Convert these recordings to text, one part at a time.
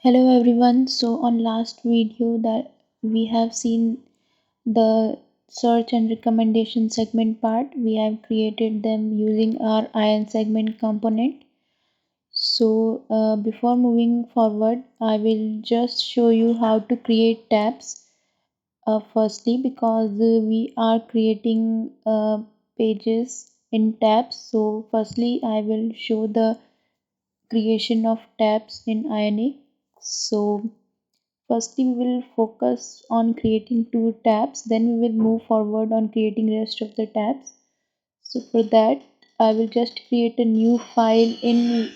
Hello everyone. So on last video that we have seen the search and recommendation segment part. We have created them using our ion segment component. So before moving forward, I will just show you how to create tabs. Firstly, because we are creating pages in tabs. So firstly, I will show the creation of tabs in Ionic. So firstly, we will focus on creating two tabs, then we will move forward on creating rest of the tabs. So for that, I will just create a new file in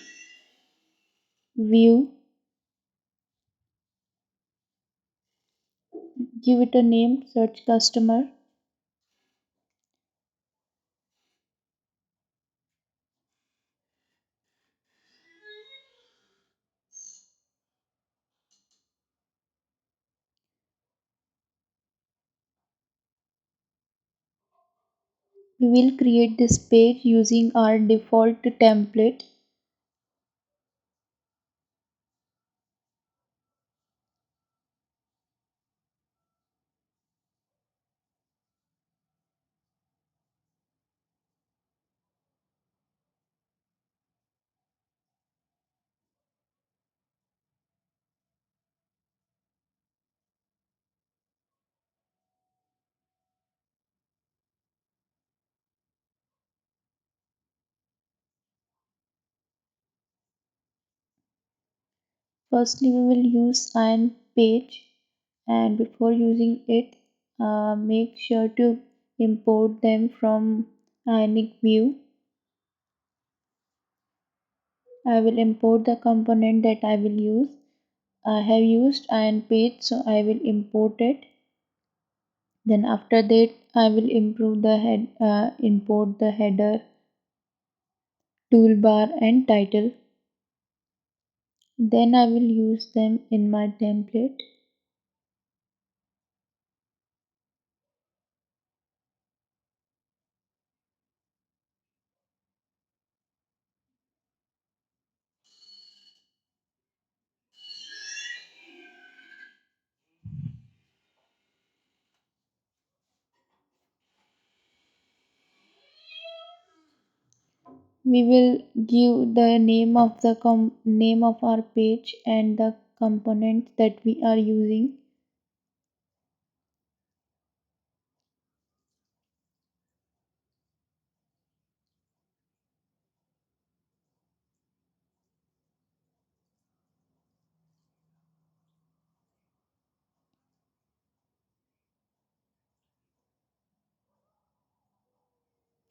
view, give it a name, search customer. We will create this page using our default template. Firstly, we will use ion page, and before using it, make sure to import them from ionic view. I will import the component that I will use. I have used iron page, so I will import it. Then after that, I will import the header, toolbar, and title. Then I will use them in my template. We will give the name of the name of our page and the component that we are using.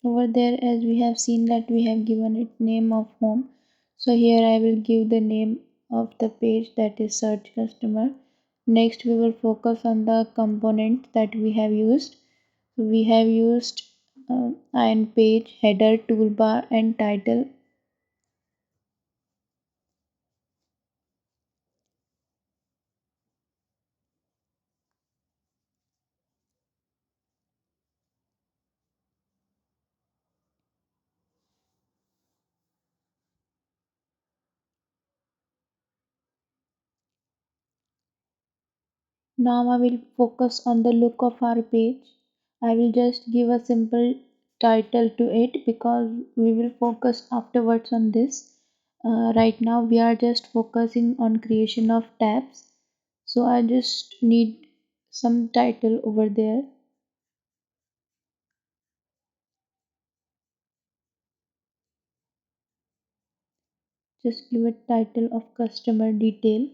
Over there, as we have seen that we have given it name of home, so here I will give the name of the page, that is search customer. Next we will focus on the component that we have used. We have used iron page, header, toolbar, and title. Now I will focus on the look of our page. I will just give a simple title to it because we will focus afterwards on this. Right now we are just focusing on creation of tabs. So I just need some title over there. Just give a title of customer detail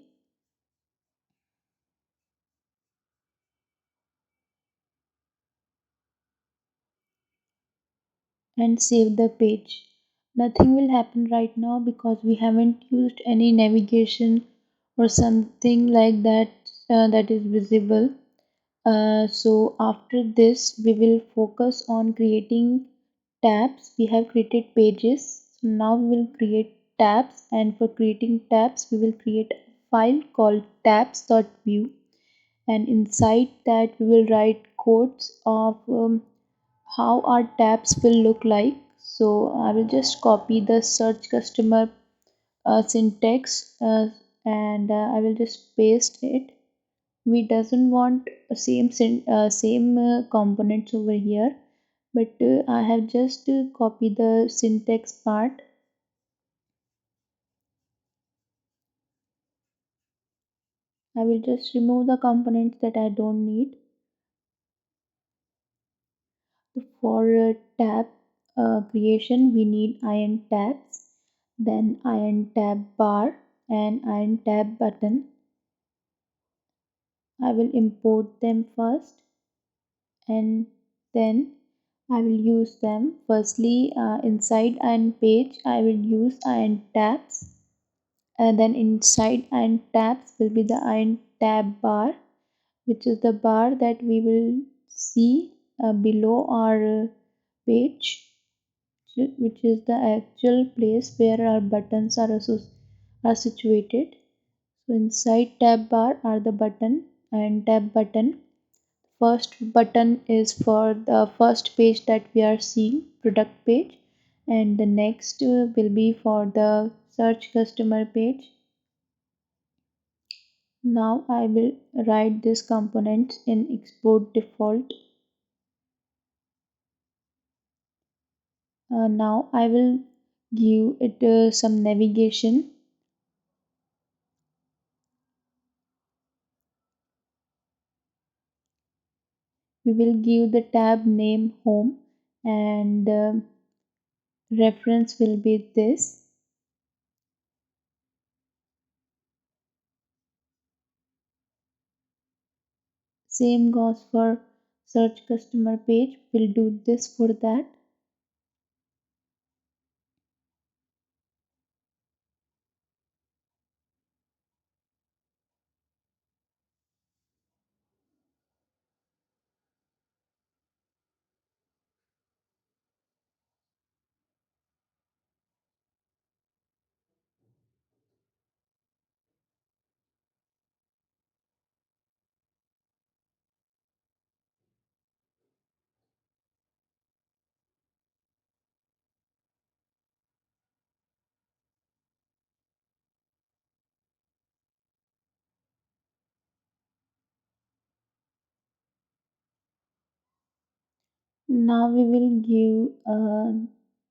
and save the page. Nothing will happen right now because we haven't used any navigation or something like that that is visible. So after this we will focus on creating tabs. We have created pages, so now we will create tabs, and for creating tabs we will create a file called tabs.view, and inside that we will write codes of how our tabs will look like. So I will just copy the search customer syntax and I will just paste it. We doesn't want same components over here, but I have just copied the syntax part. I will just remove the components that I don't need. For tab creation, we need iron tabs, then iron tab bar and iron tab button. I will import them first and then I will use them. Firstly, inside iron page, I will use iron tabs, and then inside iron tabs will be the iron tab bar, which is the bar that we will see below our page, which is the actual place where our buttons are situated. So inside tab bar are the button and tab button. First button is for the first page that we are seeing, product page, and the next will be for the search customer page. Now I will write this component in export default. Now I will give it some navigation. We will give the tab name home, and the reference will be this. Same goes for search customer page. We'll do this for that. Now we will give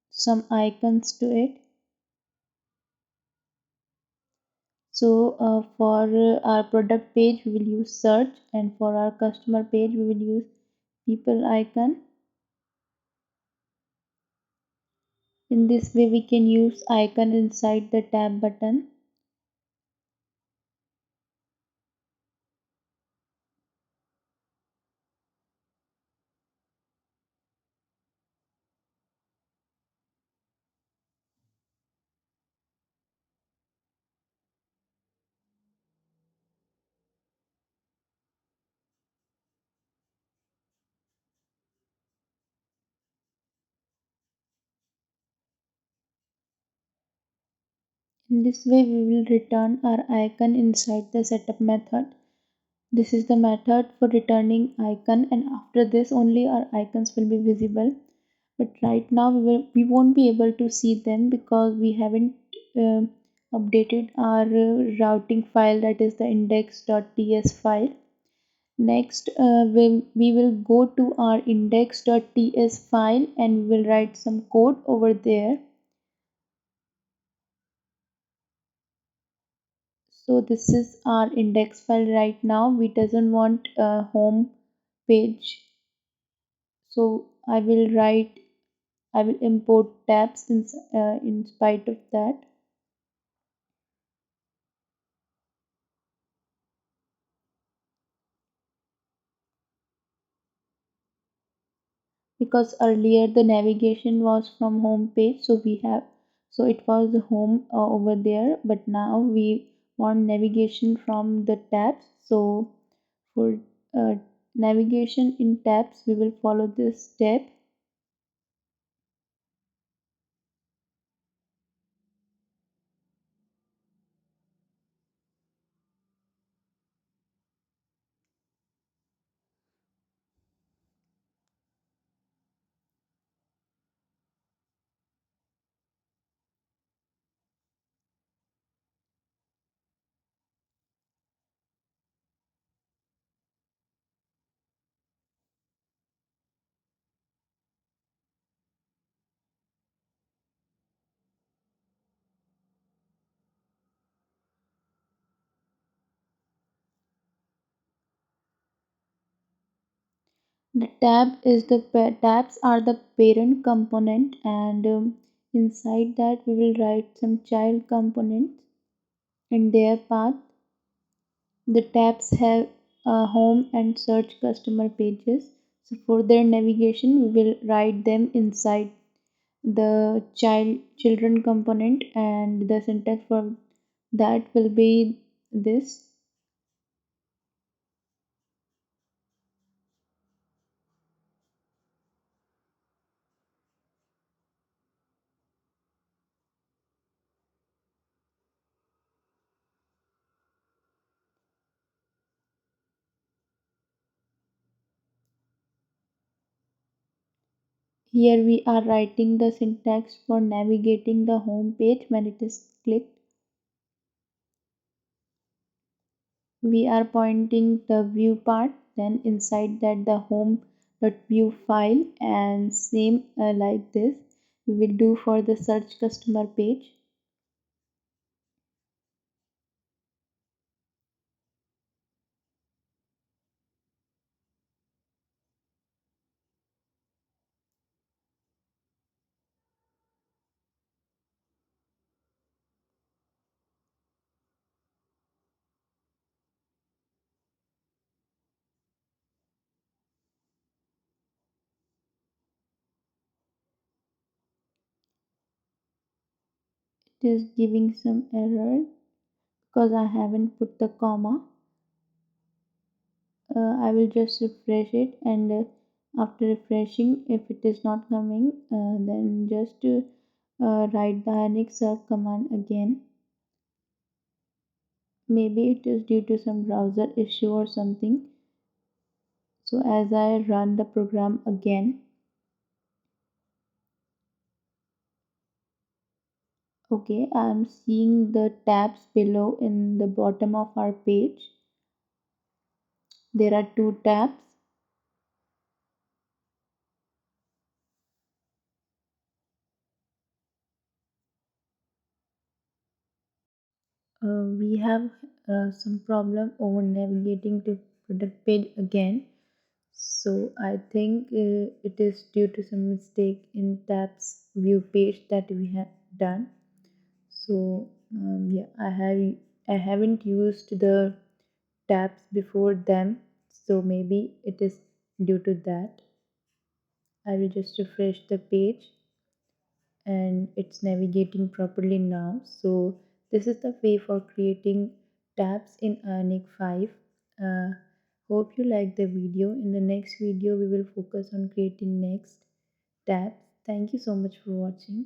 some icons to it. So for our product page we will use search, and for our customer page we will use people icon. In this way we can use icon inside the tab button. In this way we will return our icon inside the setup method. This is the method for returning icon, and after this only our icons will be visible. But right now we won't be able to see them because we haven't uh, updated our routing file, that is the index.ts file. Next we will go to our index.ts file and we will write some code over there. So this is our index file right now. We doesn't want a home page, so I will import tabs in spite of that. Because earlier the navigation was from home page, so it was the home over there, but now we want navigation from the tabs. So for uh, navigation in tabs we will follow this step. The tabs are the parent component, and inside that we will write some child components in their path. The tabs have home and search customer pages. So for their navigation, we will write them inside the children component, and the syntax for that will be this. Here we are writing the syntax for navigating the home page when it is clicked. We are pointing the view part, then inside that the home.view file, and same like this we will do for the search customer page. It is giving some error because I haven't put the comma. I will just refresh it, and after refreshing, if it is not coming, then just write the init command again. Maybe it is due to some browser issue or something. So as I run the program again, okay, I'm seeing the tabs below in the bottom of our page. There are two tabs. We have some problem over navigating to product page again. So I think it is due to some mistake in tabs view page that we have done. So yeah, I haven't used the tabs before them, so maybe it is due to that. I will just refresh the page, and it's navigating properly now. So this is the way for creating tabs in Ionic 5. Uh, Hope you like the video. In the next video, we will focus on creating next tabs. Thank you so much for watching.